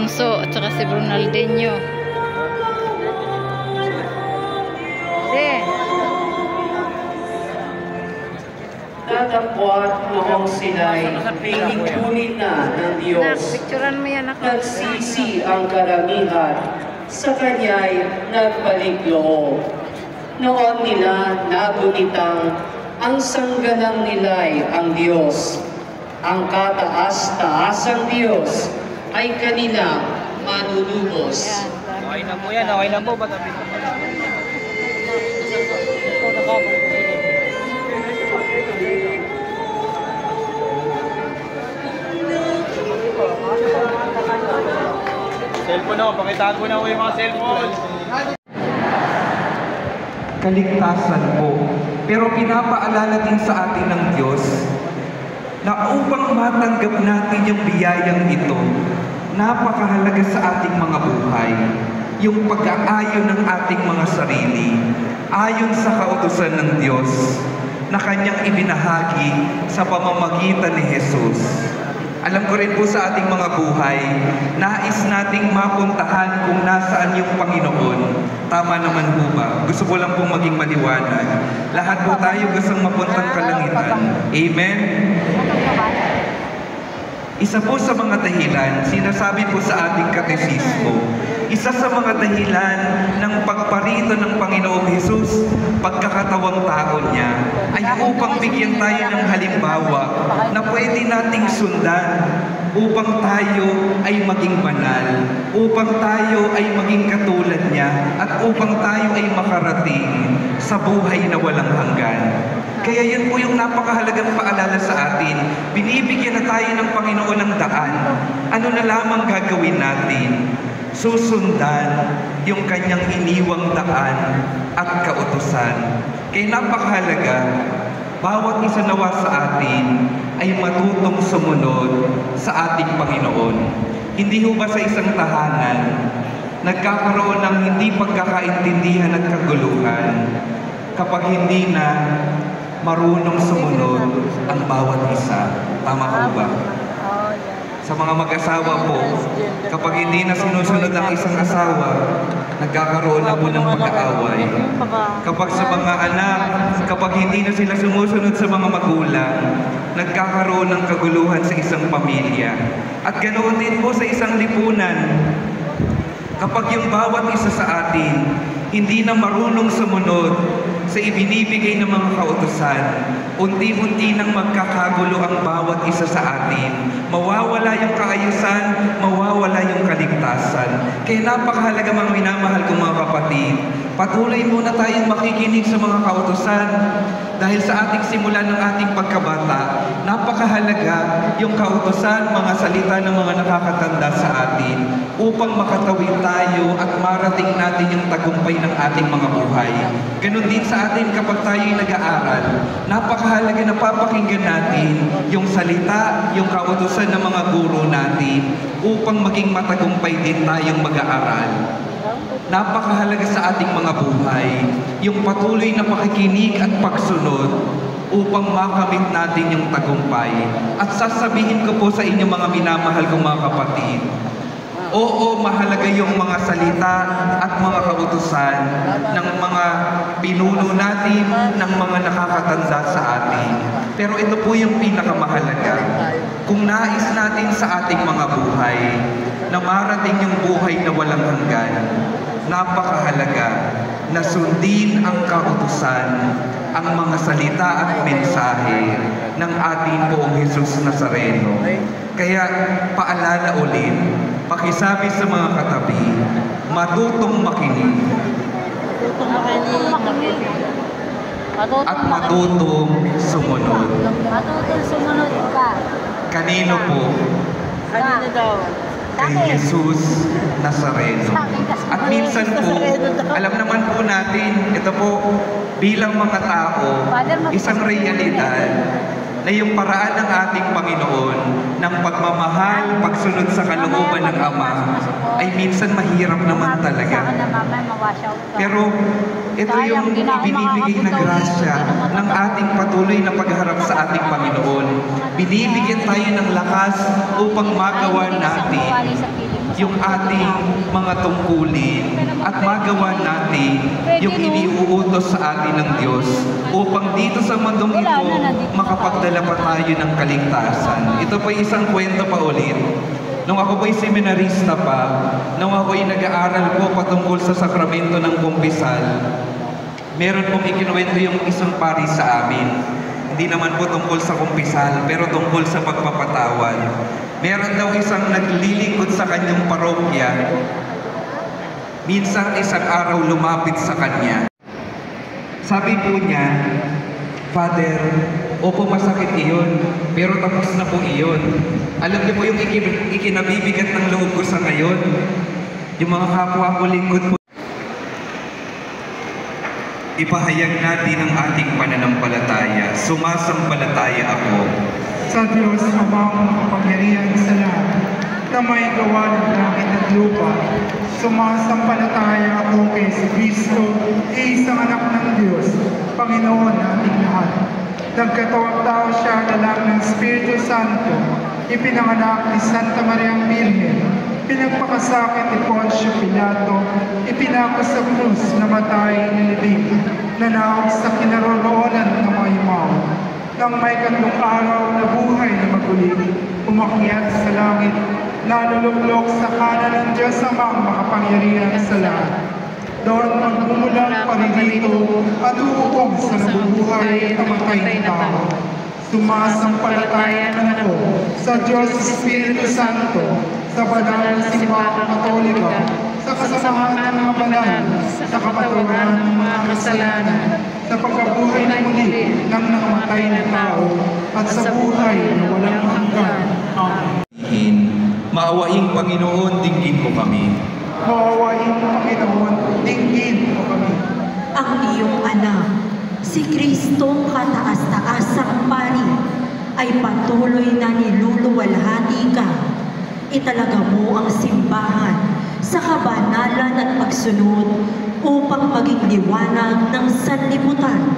Bunso at saka si Ronaldinho. Datapwat noong sila'y pinikunin na ng Diyos. Picturean mo yan ako. Nagsisi ang karamihan, sa Kanya'y nagbalik loob. Noon nila nagunitang ang sanggalang nila'y ang Diyos. Ang kataas-taasang Diyos ay kanila manunubos. Okay na po yan, okay na po. Batapin po. Cellphone ako, pakitaan ko na ko yung mga cellphone. Kaligtasan po. Pero pinapaalala din sa atin ng Diyos na upang matanggap natin yung biyayang ito, napakahalaga sa ating mga buhay yung pag-aayon ng ating mga sarili ayon sa kautusan ng Diyos na Kanyang ibinahagi sa pamamagitan ni Jesus. Alam ko rin po sa ating mga buhay, nais nating mapuntahan kung nasaan yung Panginoon. Tama naman po ba? Gusto ko lang pong maging maliwanag. Lahat po tayo gustong mapuntang kalangitan. Amen? Isa po sa mga dahilan, sinasabi po sa ating katesismo, isa sa mga dahilan ng pagparito ng Panginoong Hesus, pagkakatawang tao niya, ay upang bigyan tayo ng halimbawa na pwede nating sundan upang tayo ay maging banal, upang tayo ay maging katulad niya, at upang tayo ay makarating sa buhay na walang hanggan. Kaya yun po yung napakahalagang paalala sa atin. Binibigyan na tayo ng Panginoon ng daan. Ano na lamang gagawin natin? Susundan yung Kanyang iniwang daan at kautusan. Kaya napakahalaga, bawat isa nawa sa atin ay matutong sumunod sa ating Panginoon. Hindi ho ba sa isang tahanan, nagkakaroon ng hindi pagkakaintindihan at kaguluhan kapag hindi na marunong sumunod ang bawat isa. Tama ho ba? Sa mga mag-asawa po, kapag hindi na sinusunod ang isang asawa, nagkakaroon na po ng pag-aaway. Kapag sa mga anak, kapag hindi na sila sumusunod sa mga magulang, nagkakaroon ng kaguluhan sa isang pamilya. At ganoon din po sa isang lipunan. Kapag yung bawat isa sa atin, hindi na marunong sumunod sa ibinibigay ng mga kautusan, unti-unti nang magkakagulo ang bawat isa sa atin. Mawawala yung kaayusan, mawawala yung kaligtasan. Kaya napakahalaga mga minamahal kong mga kapatid, patuloy muna tayong makikinig sa mga kautusan dahil sa ating simula ng ating pagkabata, napakahalaga yung kautusan, mga salita ng mga nakakatanda sa atin upang makatawid tayo at marating natin yung tagumpay ng ating mga buhay. Ganun din sa atin kapag tayo'y nag-aaral, napakahalaga na papakinggan natin yung salita, yung kautusan ng mga guro natin upang maging matagumpay din tayong mag-aaral. Napakahalaga sa ating mga buhay yung patuloy na pakikinig at pagsunod upang makamit natin yung tagumpay. At sasabihin ko po sa inyo mga minamahal kong mga kapatid, oo, mahalaga yung mga salita at mga kautusan ng mga pinuno natin, ng mga nakakatanda sa atin. Pero ito po yung pinakamahalaga. Kung nais natin sa ating mga buhay na marating yung buhay na walang hanggan, napakahalaga na sundin ang kautusan, ang mga salita at mensahe ng ating Poong Hesus Nazareno. Kaya paalala ulit, pakisabi sa mga katabi, matutong makinig at matutong sumunod. Matutong sumunod ka. Kanino po? Kanino daw? Kay Jesus Nazareno. At minsan po, alam naman po natin, ito po, bilang mga tao, isang realidad na yung paraan ng ating Panginoon ng pagmamahal, pagsunod sa kalooban ng Ama ay minsan mahirap naman talaga. Pero ito yung ibinibigay na grasya ng ating patuloy na pagharap sa ating Panginoon. Binibigyan tayo ng lakas upang magawa natin yung ating mga tungkulin at magawa natin yung iniuutos sa atin ng Diyos upang dito sa mundong ito makapagdala pa tayo ng kaligtasan. Ito po isang kwento pa ulit. Nung ako po'y seminarista pa, nung ako'y nag-aaral po patungkol sa sakramento ng kumpisal, meron pong ikinuwento yung isang pari sa amin. Hindi naman po tungkol sa kumpisal, pero tungkol sa pagpapatawad. Meron daw isang naglilingkod sa kanyang parokya. Minsan isang araw lumapit sa kanya. Sabi po niya, Father, opo masakit iyon, pero tapos na po iyon. Alam niyo po yung ikinabibigat ng loob ko sa ngayon. Yung mga kapwa ko lingkod po. Ipahayag natin ang ating pananampalataya. Sumasampalataya ako sa Diyos Amang makapangyarihan sa lahat, na may gawa ng langit at lupa. Sumasampalataya ako kay Kristo, isang anak ng Diyos, Panginoon nating lahat. Nagkatawang tao siya na lang ng Espiritu Santo, ipinanganak ni Santa Mariang Birhen, pinagpakasakit ni Poncio Pilato, ipinako sa krus, namatay, nilibing, nanawag sa kinaroroonan ng mga imaw. Nang may katlong araw na buhay na maguling, umakyat sa langit, naluluklok sa kanan ng Diyos Amang makapangyarihan sa lahat. Doon magmumulang paririto at uuong sa nabubuhay at namatay na tao. Sumasampalataya naman ako sa Diyos Espiritu Santo, sa banal na simbahang Katolika, sa kasamahan ng mga banal, sa kapatawaran ng mga kasalanan, sa pagkabuhay na muli ng namatay na tao, at sa buhay na walang hanggan. Amen. Maawaing Panginoon, dinggin mo kami. Maawaing Panginoon, dinggin mo kami. Ang iyong anak, si Kristong kataas-taasang pari, ay patuloy na niluluwalhati ka. Italaga mo ang simbahan sa kabanalan at pagsunod upang maging liwanag ng sanlibutan.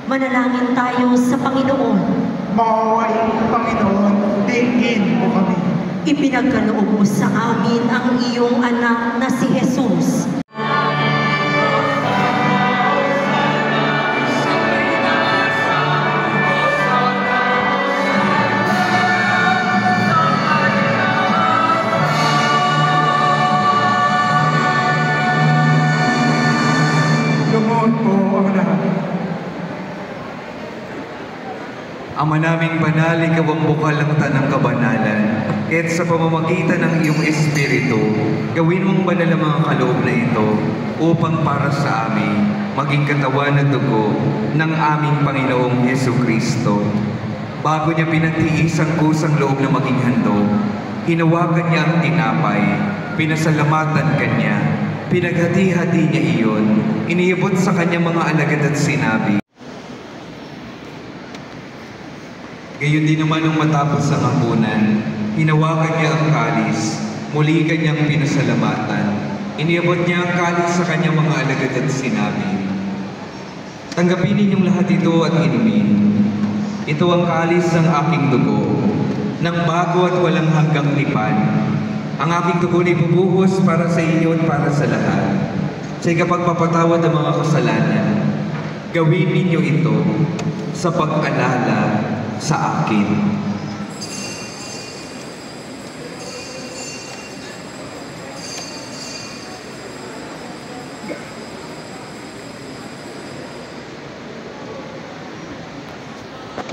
Manalangin tayo sa Panginoon. Maawaing Panginoon, dinggin mo kami. Ipinagkaloob mo sa amin ang iyong anak na si Jesus. Ama naming banal, ikaw ang bukal ng tanang kabanalan. Kaya't sa pamamagitan ng iyong Espiritu, gawin mong banal ang mga kaloob na ito upang para sa amin maging katawan at dugo ng aming Panginoong Jesucristo. Bago niya pinagtiis ang kusang loob na maging handog, hinawakan niya ang tinapay, pinasalamatan kanya, pinaghati-hati niya iyon, iniibot sa kanyang mga alagad at sinabi, gayon din naman nung matapos ang hapunan, hinawakan niya ang kalis, muli kanyang pinasalamatan. Iniabot niya ang kalis sa kanyang mga alagad at sinabi, tanggapin ninyong lahat ito at inumin. Ito ang kalis ng aking dugo, ng bago at walang hanggang tipan. Ang aking dugo ay bubuhos para sa inyo at para sa lahat. Sa ikapagpapatawad ng mga kasalanan, gawin ninyo ito sa pag-alala sa akin.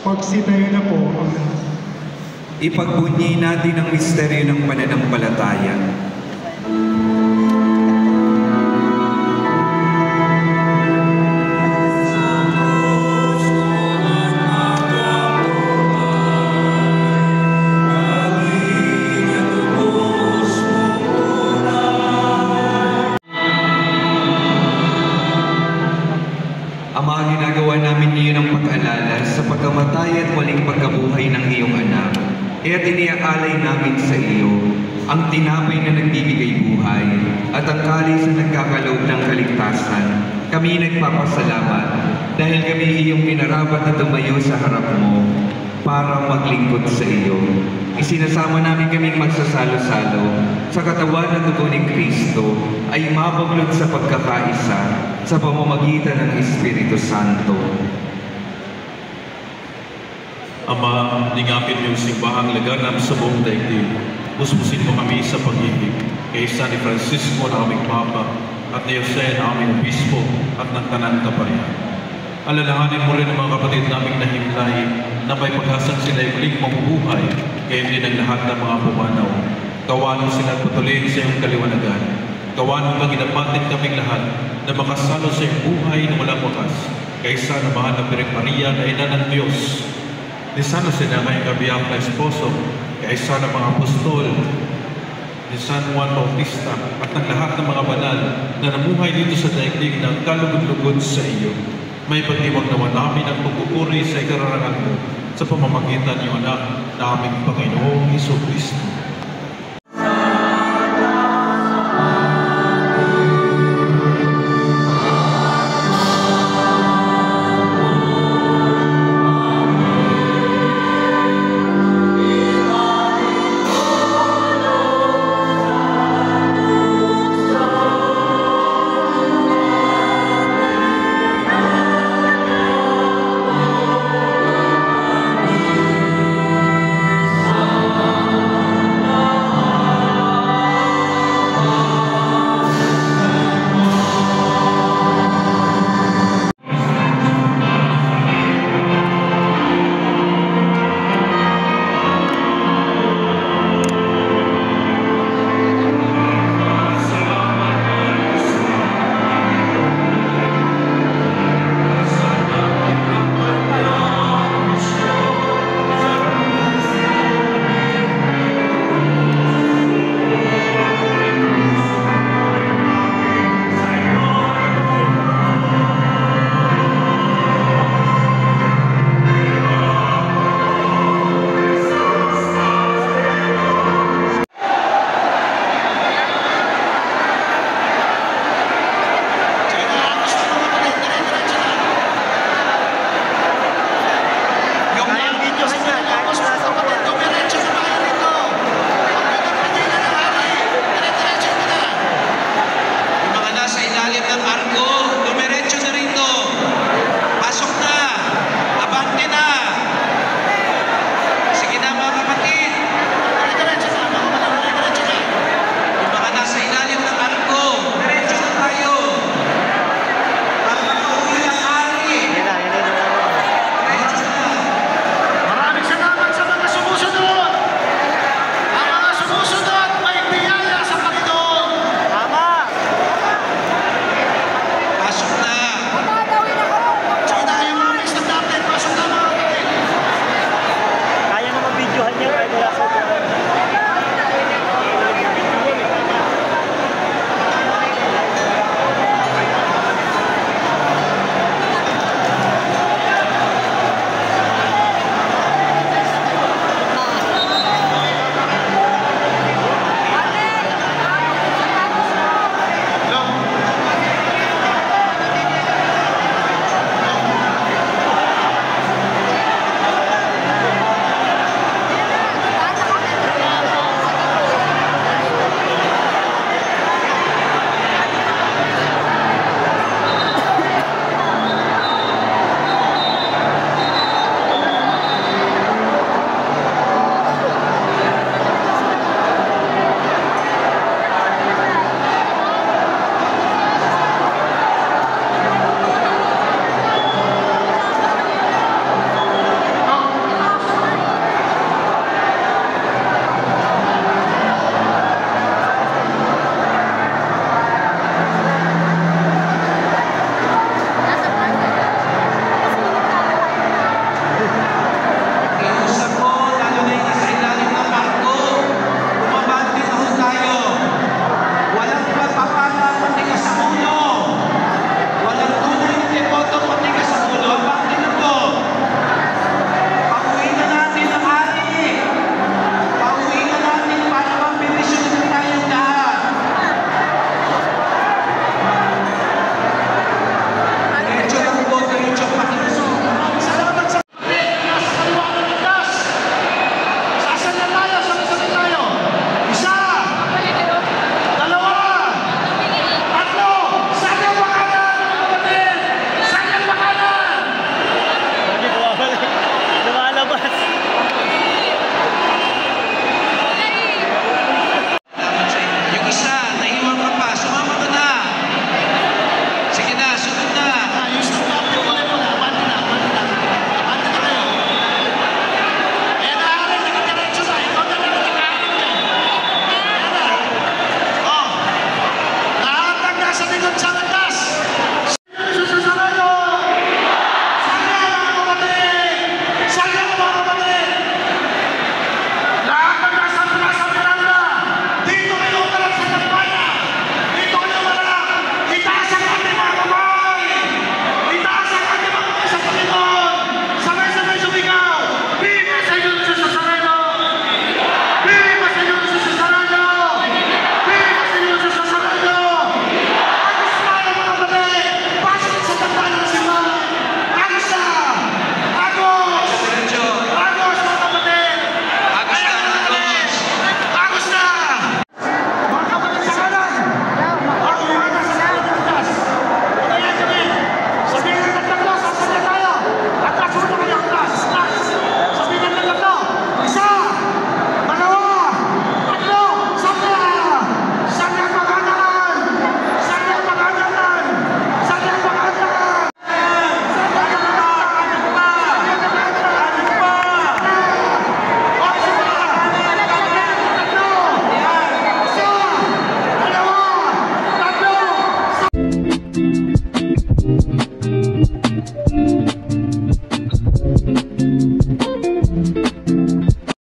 Pagsitayo na po ang lahat. Ipagbunyi natin ang misteryo ng pananampalataya. Ama, ginagawa namin niyo ng pag-alala sa pagkamatay at waling pagkabuhay ng iyong anak. Kaya't iniaalay namin sa iyo ang tinapay na nagbibigay buhay at ang kalis na nagkakaloob ng kaligtasan. Kami nagpapasalamat dahil kami iyong pinarapat na tumayo sa harap mo para maglingkod sa iyo. Isinasama namin kaming magsasalo-salo sa katawan ng dugo ni Kristo ay mabaglot sa pagkakaisa sa pamamagitan ng Espiritu Santo. Ama, lingapin mo yung simbahang laganap sa buong daigdig. Puspusin mo kami sa pag-ibig kay San Francisco na aming Papa at ni Jose na aming Obispo at ng Tanang Kaparian. Alalahanin mo rin ang mga kapatid naming nahimlay na may pag-asang sila'y muling mabubuhay kaya din ang lahat ng mga pumanaw. Kawan mo sila at patuloyin sa iyong kaliwanagan. Kawan mo bang inapatin kaming lahat na makasalo sa iyong buhay na walang wakas kaysa na mahal na Birheng Maria na ina ng Diyos. Ni San Jose na kayong kabiyak na esposo kaysa ng mga apostol ni San Juan Bautista at ng lahat ng mga banal na namuhay dito sa daigdig ng kalugod-lugod sa iyo. May pagdiwag naman namin ang pagpupuri sa ikararangan mo sa pamamagitan ng anak na aming Panginoong Hesus Kristo.